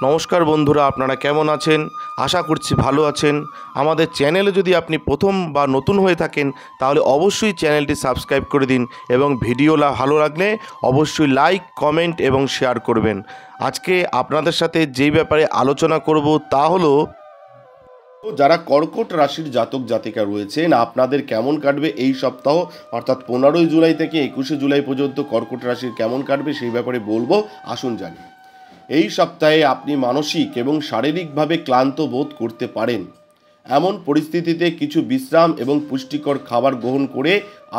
নমস্কার বন্ধুরা, আপনারা কেমন আছেন? আশা করছি ভালো আছেন। আমাদের চ্যানেলে যদি আপনি প্রথম বা নতুন হয়ে থাকেন তাহলে অবশ্যই চ্যানেলটি সাবস্ক্রাইব করে দিন এবং ভিডিও ভালো লাগলে অবশ্যই লাইক, কমেন্ট এবং শেয়ার করবেন। আজকে আপনাদের সাথে যেই ব্যাপারে আলোচনা করব তা হলো যারা কর্কট রাশির জাতক জাতিকা রয়েছেন আপনাদের কেমন কাটবে এই সপ্তাহ, অর্থাৎ 15ই জুলাই থেকে 21শে জুলাই পর্যন্ত কর্কট রাশির কেমন কাটবে সেই ব্যাপারে বলবো। আসুন জানি। এই সপ্তাহে আপনি মানসিক এবং শারীরিকভাবে ক্লান্ত বোধ করতে পারেন। এমন পরিস্থিতিতে কিছু বিশ্রাম এবং পুষ্টিকর খাবার গ্রহণ করে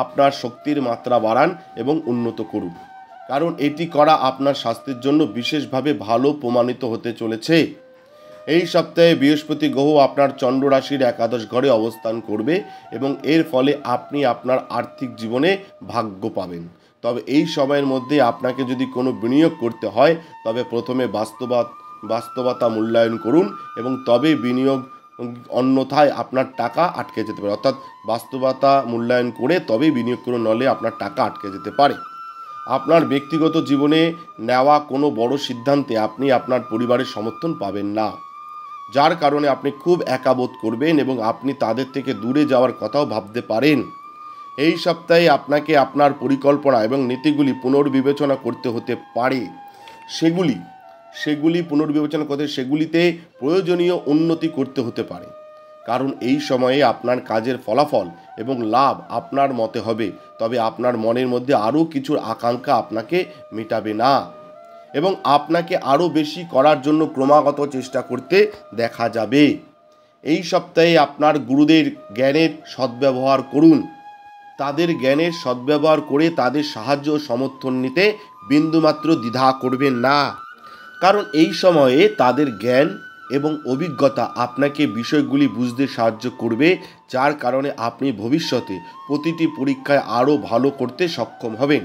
আপনার শক্তির মাত্রা বাড়ান এবং উন্নত করুন, কারণ এটি করা আপনার স্বাস্থ্যের জন্য বিশেষভাবে ভালো প্রমাণিত হতে চলেছে। এই সপ্তাহে বৃহস্পতি গ্রহ আপনার চন্দ্র রাশির একাদশ ঘরে অবস্থান করবে এবং এর ফলে আপনি আপনার আর্থিক জীবনে ভাগ্য পাবেন। তবে এই সময়ের মধ্যে আপনাকে যদি কোনো বিনিয়োগ করতে হয় তবে প্রথমে বাস্তবতা মূল্যায়ন করুন এবং তবে বিনিয়োগ, অন্যথায় আপনার টাকা আটকে যেতে পারে। অর্থাৎ বাস্তবতা মূল্যায়ন করে তবেই বিনিয়োগ করুন, নলে আপনার টাকা আটকে যেতে পারে। আপনার ব্যক্তিগত জীবনে নেওয়া কোনো বড় সিদ্ধান্তে আপনি আপনার পরিবারের সমর্থন পাবেন না, যার কারণে আপনি খুব একা বোধ করবেন এবং আপনি তাদের থেকে দূরে যাওয়ার কথাও ভাবতে পারেন। এই সপ্তাহে আপনাকে আপনার পরিকল্পনা এবং নীতিগুলি পুনর্বিবেচনা করতে হতে পারে। সেগুলিতে প্রয়োজনীয় উন্নতি করতে হতে পারে, কারণ এই সময়ে আপনার কাজের ফলাফল এবং লাভ আপনার মতে হবে, তবে আপনার মনের মধ্যে আরও কিছুর আকাঙ্ক্ষা আপনাকে মেটাবে না এবং আপনাকে আরও বেশি করার জন্য ক্রমাগত চেষ্টা করতে দেখা যাবে। এই সপ্তাহে আপনার গুরুদের জ্ঞানের সদ্ব্যবহার করুন। তাদের জ্ঞানের সদ্ব্যবহার করে তাদের সাহায্য ও সমর্থন নিতে বিন্দুমাত্র দ্বিধা করবেন না, কারণ এই সময়ে তাদের জ্ঞান এবং অভিজ্ঞতা আপনাকে বিষয়গুলি বুঝতে সাহায্য করবে, যার কারণে আপনি ভবিষ্যতে প্রতিটি পরীক্ষায় আরও ভালো করতে সক্ষম হবেন।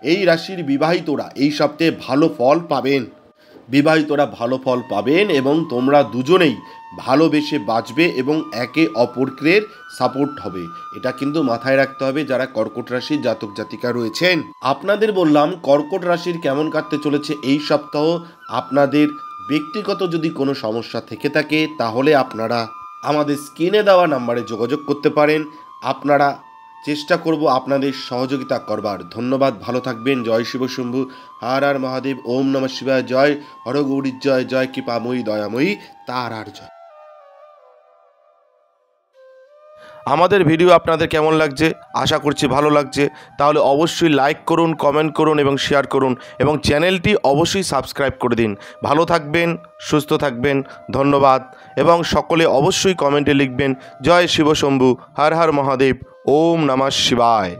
এই রাশির বিবাহিতরা এই সপ্তাহে ভালো ফল পাবেন এবং তোমরা দুজনেই ভালোবেসে বাঁচবে এবং একে অপরকে সাপোর্ট হবে। এটা কিন্তু মাথায় রাখতে হবে যারা কর্কট রাশির জাতক জাতিকা রয়েছেন। আপনাদের বললাম কর্কট রাশির কেমন কাটতে চলেছে এই সপ্তাহ। আপনাদের ব্যক্তিগত যদি কোনো সমস্যা থেকে থাকে তাহলে আপনারা আমাদের স্ক্রিনে দেওয়া নাম্বারে যোগাযোগ করতে পারেন। আপনারা চেষ্টা করব আপনাদের সহযোগিতা করবার। ধন্যবাদ, ভালো থাকবেন। জয় শিব শম্ভু, হর হর মহাদেব, ওম নমঃ শিবায়, জয় হরগৌরীর জয়, জয় কৃপাময়ী দয়াময়ী তারার জয়। আমাদের ভিডিও আপনাদের কেমন লাগছে? আশা করছি ভালো লাগছে। তাহলে অবশ্যই লাইক করুন, কমেন্ট করুন এবং শেয়ার করুন এবং চ্যানেলটি অবশ্যই সাবস্ক্রাইব করে দিন। ভালো থাকবেন, সুস্থ থাকবেন, ধন্যবাদ। এবং সকলে অবশ্যই কমেন্টে লিখবেন জয় শিব শম্ভু, হর হর মহাদেব, ওম নমঃ শিবায়।